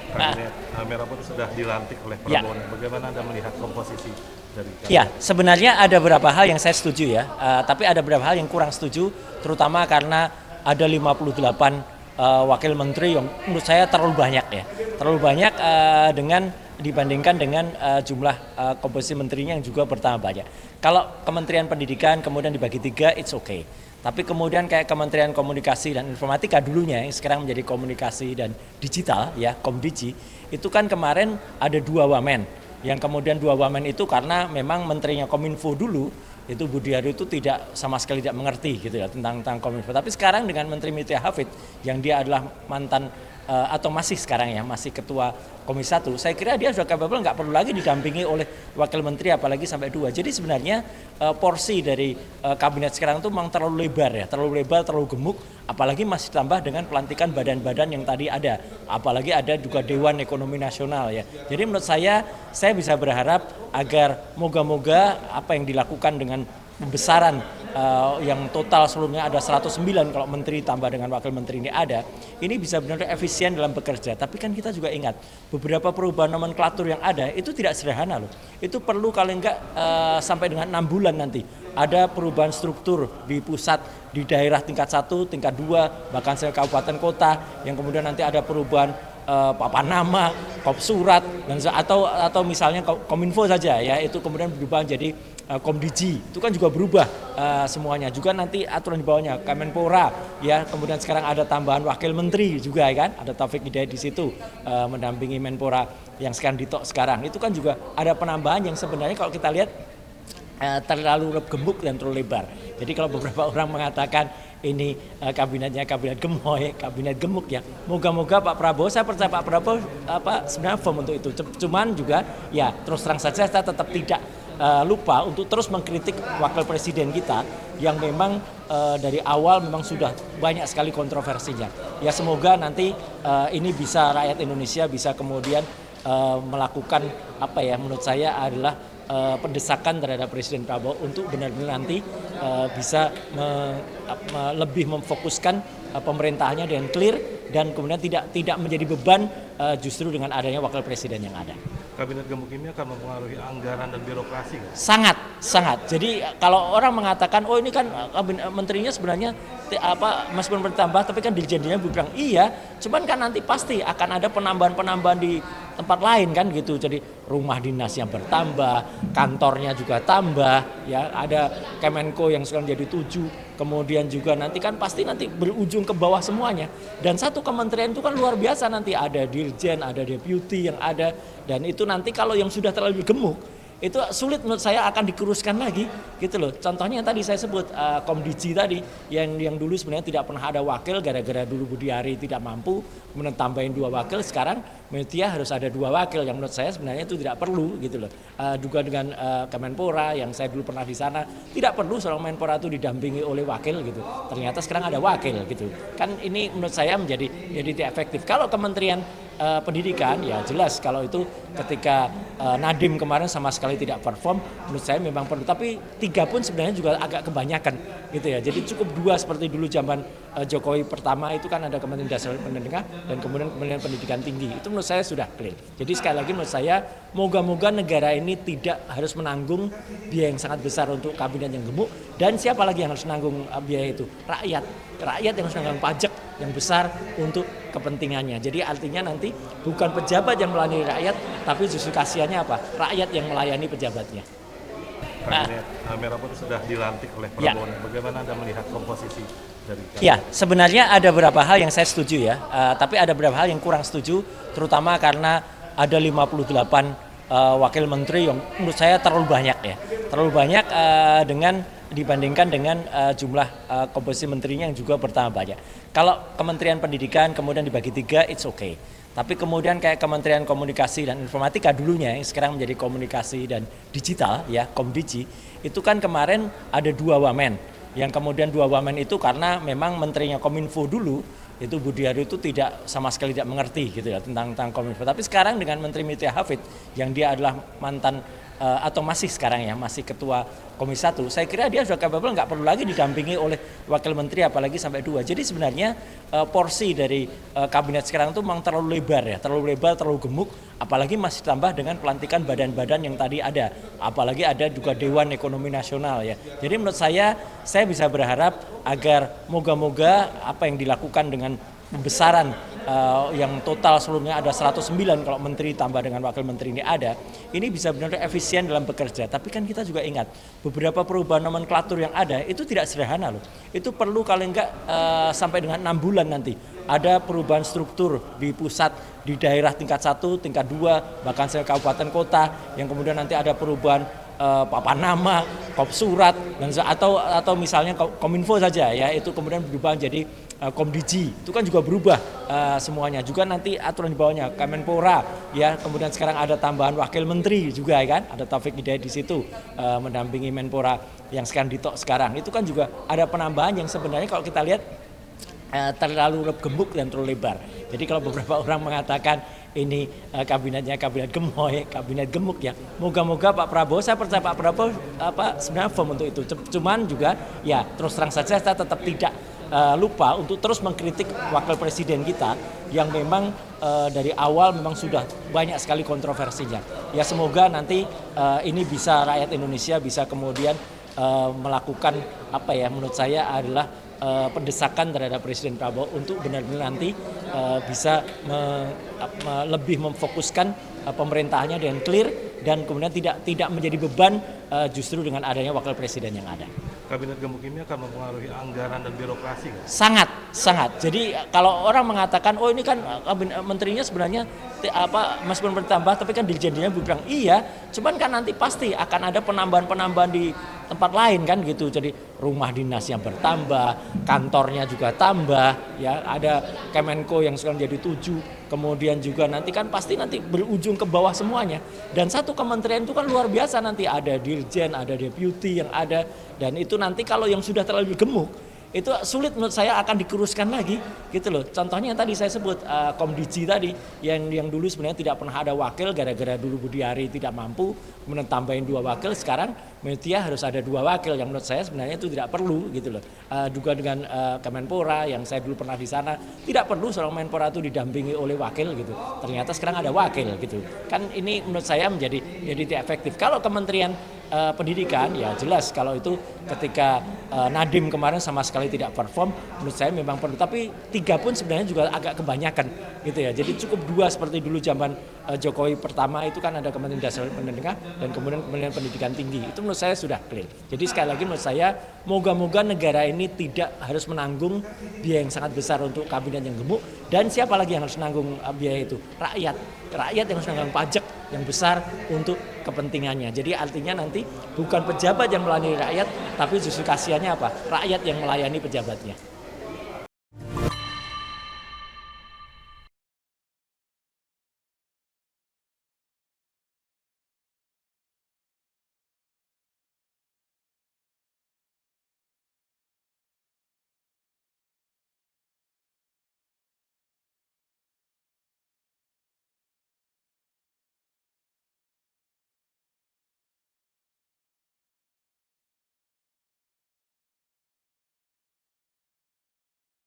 Kabinet Merah Putih sudah dilantik oleh Ya, Prabowo. Bagaimana Anda melihat komposisi dari ya, kabinet? sebenarnya ada beberapa hal yang saya setuju ya, tapi ada beberapa hal yang kurang setuju, terutama karena ada 58 wakil menteri yang menurut saya terlalu banyak ya, terlalu banyak dengan dibandingkan dengan jumlah komposisi menterinya yang juga bertambah banyak. Kalau Kementerian Pendidikan kemudian dibagi tiga, it's okay. Tapi kemudian kayak Kementerian Komunikasi dan Informatika dulunya yang sekarang menjadi Komunikasi dan Digital ya, Komdigi, itu kan kemarin ada dua wamen. Yang kemudian dua wamen itu karena memang menterinya Kominfo dulu itu Budiari itu tidak sama sekali tidak mengerti gitu ya tentang Kominfo. Tapi sekarang dengan Menteri Mutia Hafid yang dia adalah mantan atau masih sekarang ya masih ketua Komisi 1, saya kira dia sudah capable, nggak perlu lagi didampingi oleh wakil menteri apalagi sampai dua. Jadi sebenarnya porsi dari kabinet sekarang itu memang terlalu lebar ya, terlalu lebar, terlalu gemuk, apalagi masih tambah dengan pelantikan badan-badan yang tadi ada, apalagi ada juga Dewan Ekonomi Nasional ya. Jadi menurut saya bisa berharap agar moga-moga apa yang dilakukan dengan pembesaran yang total sebelumnya ada 109 kalau menteri tambah dengan wakil menteri ini bisa benar-benar efisien dalam bekerja. Tapi kan kita juga ingat beberapa perubahan nomenklatur yang ada itu tidak sederhana loh. Itu perlu kalau enggak sampai dengan 6 bulan nanti ada perubahan struktur di pusat, di daerah tingkat 1, tingkat 2, bahkan saya kabupaten kota, yang kemudian nanti ada perubahan papan nama, kop surat, dan atau misalnya Kominfo saja ya, itu kemudian berubah jadi Komdigi, itu kan juga berubah semuanya. Juga nanti aturan di bawahnya Kemenpora ya, kemudian sekarang ada tambahan wakil menteri juga kan, ada Taufik Hidayat di situ mendampingi Menpora yang sekarang ditok sekarang. Itu kan juga ada penambahan yang sebenarnya kalau kita lihat terlalu gemuk dan terlalu lebar. Jadi kalau beberapa orang mengatakan ini kabinetnya kabinet gemoy, kabinet gemuk ya. Moga-moga Pak Prabowo, saya percaya Pak Prabowo sebenarnya firm untuk itu. Cuman juga ya terus terang saja saya tetap tidak lupa untuk terus mengkritik wakil presiden kita yang memang dari awal memang sudah banyak sekali kontroversinya. Ya semoga nanti ini bisa rakyat Indonesia bisa kemudian melakukan apa ya menurut saya adalah pendesakan terhadap Presiden Prabowo untuk benar-benar nanti bisa lebih memfokuskan pemerintahannya dengan clear dan kemudian tidak menjadi beban justru dengan adanya wakil presiden yang ada. Kabinet gemuk ini akan mempengaruhi anggaran dan birokrasi nggak? Sangat. Jadi kalau orang mengatakan oh ini kan menterinya sebenarnya meskipun bertambah tapi kan dirjennya bilang iya, cuman kan nanti pasti akan ada penambahan di tempat lain kan gitu. Jadi rumah dinas yang bertambah, kantornya juga tambah ya, ada Kemenko yang sekarang jadi 7, kemudian juga nanti kan pasti nanti berujung ke bawah semuanya. Dan satu kementerian itu kan luar biasa, nanti ada dirjen, ada deputi yang ada, dan itu nanti kalau yang sudah terlalu gemuk itu sulit menurut saya akan dikuruskan lagi gitu loh. Contohnya yang tadi saya sebut Komdigi tadi yang dulu sebenarnya tidak pernah ada wakil gara-gara dulu Budiari tidak mampu kemudian tambahin 2 wakil, sekarang Mutia harus ada 2 wakil yang menurut saya sebenarnya itu tidak perlu gitu loh. Juga dengan Kemenpora yang saya dulu pernah di sana tidak perlu seorang Menpora itu didampingi oleh wakil gitu. Ternyata sekarang ada wakil gitu. Kan ini menurut saya menjadi tidak efektif. Kalau Kementerian Pendidikan ya jelas kalau itu ketika Nadiem kemarin sama sekali tidak perform, menurut saya memang perlu, tapi 3 pun sebenarnya juga agak kebanyakan gitu ya. Jadi cukup 2 seperti dulu zaman Jokowi pertama itu kan ada Kementerian Dasar Pendidikan dan kemudian Kementerian Pendidikan Tinggi. Itu menurut saya sudah clear. Jadi sekali lagi menurut saya moga-moga negara ini tidak harus menanggung biaya yang sangat besar untuk kabinet yang gemuk. Dan siapa lagi yang harus menanggung biaya itu? Rakyat yang harus menanggung pajak yang besar untuk kepentingannya. Jadi artinya nanti bukan pejabat yang melayani rakyat, tapi justru kasihannya apa? Rakyat yang melayani pejabatnya. Kabinet Merah Putih sudah dilantik oleh Prabowo. Ya. Bagaimana Anda melihat komposisi dari kabinet? Ya, sebenarnya ada beberapa hal yang saya setuju ya, tapi ada beberapa hal yang kurang setuju, terutama karena ada 58 wakil menteri yang menurut saya terlalu banyak ya. Terlalu banyak dengan dibandingkan dengan jumlah komposisi menterinya yang juga bertambah banyak. Kalau Kementerian Pendidikan kemudian dibagi tiga, it's okay. Tapi kemudian kayak Kementerian Komunikasi dan Informatika dulunya yang sekarang menjadi Komunikasi dan Digital ya, Komdigi, itu kan kemarin ada 2 wamen. Yang kemudian 2 wamen itu karena memang menterinya Kominfo dulu itu Budiari itu tidak sama sekali tidak mengerti gitu ya tentang Kominfo. Tapi sekarang dengan Menteri Mutia Hafid yang dia adalah mantan atau masih sekarang ya, masih ketua Komisi 1, saya kira dia sudah capable, nggak perlu lagi didampingi oleh wakil menteri apalagi sampai 2. Jadi sebenarnya porsi dari kabinet sekarang itu memang terlalu lebar ya, terlalu lebar, terlalu gemuk, apalagi masih tambah dengan pelantikan badan-badan yang tadi ada, apalagi ada juga Dewan Ekonomi Nasional ya. Jadi menurut saya bisa berharap agar moga-moga apa yang dilakukan dengan pembesaran yang total sebelumnya ada 109 kalau menteri tambah dengan wakil menteri ini bisa benar-benar efisien dalam bekerja. Tapi kan kita juga ingat beberapa perubahan nomenklatur yang ada itu tidak sederhana loh. Itu perlu kalau enggak sampai dengan 6 bulan nanti. Ada perubahan struktur di pusat, di daerah tingkat 1, tingkat 2, bahkan sampai kabupaten kota, yang kemudian nanti ada perubahan papan nama, kop surat, dan atau misalnya Kominfo saja ya, itu kemudian berubah jadi Komdigi, itu kan juga berubah semuanya. Juga nanti aturan di bawahnya Kemenpora ya, kemudian sekarang ada tambahan wakil menteri juga kan, ada Taufik Hidayat di situ mendampingi Menpora yang sekarang ditok sekarang. Itu kan juga ada penambahan yang sebenarnya kalau kita lihat terlalu gemuk dan terlalu lebar. Jadi kalau beberapa orang mengatakan ini kabinetnya kabinet gemoy, kabinet gemuk ya. Moga-moga Pak Prabowo, saya percaya Pak Prabowo sebenarnya firm untuk itu. Cuman juga ya terus terang saja saya tetap tidak lupa untuk terus mengkritik wakil presiden kita yang memang dari awal memang sudah banyak sekali kontroversinya. Ya semoga nanti ini bisa rakyat Indonesia bisa kemudian melakukan apa ya menurut saya adalah pendesakan terhadap Presiden Prabowo untuk benar-benar nanti bisa lebih memfokuskan pemerintahannya dengan clear dan kemudian tidak menjadi beban justru dengan adanya wakil presiden yang ada. Kabinet gemuk ini akan mempengaruhi anggaran dan birokrasi nggak? Sangat. Jadi kalau orang mengatakan oh ini kan menterinya sebenarnya meskipun bertambah tapi kan dirjennya berkurang. Iya, cuman kan nanti pasti akan ada penambahan di tempat lain kan gitu. Jadi rumah dinas yang bertambah, kantornya juga tambah ya, ada Kemenko yang sekarang jadi 7. Kemudian juga nanti kan pasti nanti berujung ke bawah semuanya. Dan satu kementerian itu kan luar biasa, nanti ada dirjen, ada deputi yang ada, dan itu nanti kalau yang sudah terlalu gemuk itu sulit menurut saya akan dikuruskan lagi gitu loh. Contohnya yang tadi saya sebut Komdigi tadi yang dulu sebenarnya tidak pernah ada wakil gara-gara dulu Budiari tidak mampu, kemudian tambahin 2 wakil, sekarang Mutia harus ada 2 wakil yang menurut saya sebenarnya itu tidak perlu gitu loh. Juga dengan Kemenpora yang saya dulu pernah di sana, tidak perlu seorang Menpora itu didampingi oleh wakil gitu. Ternyata sekarang ada wakil gitu. Kan ini menurut saya menjadi tidak efektif. Kalau Kementerian Pendidikan ya jelas kalau itu ketika Nadiem kemarin sama sekali tidak perform, menurut saya memang perlu, tapi 3 pun sebenarnya juga agak kebanyakan gitu ya. Jadi cukup 2 seperti dulu zaman Jokowi pertama itu kan ada Kementerian Dasar Pendidikan dan kemudian Kementerian Pendidikan Tinggi. Itu menurut saya sudah clear. Jadi sekali lagi menurut saya moga-moga negara ini tidak harus menanggung biaya yang sangat besar untuk kabinet yang gemuk, dan siapa lagi yang harus menanggung biaya itu? Rakyat yang harus menanggung pajak yang besar untuk kepentingannya. Jadi artinya nanti bukan pejabat yang melayani rakyat, tapi justru kasihannya apa? Rakyat yang melayani pejabatnya.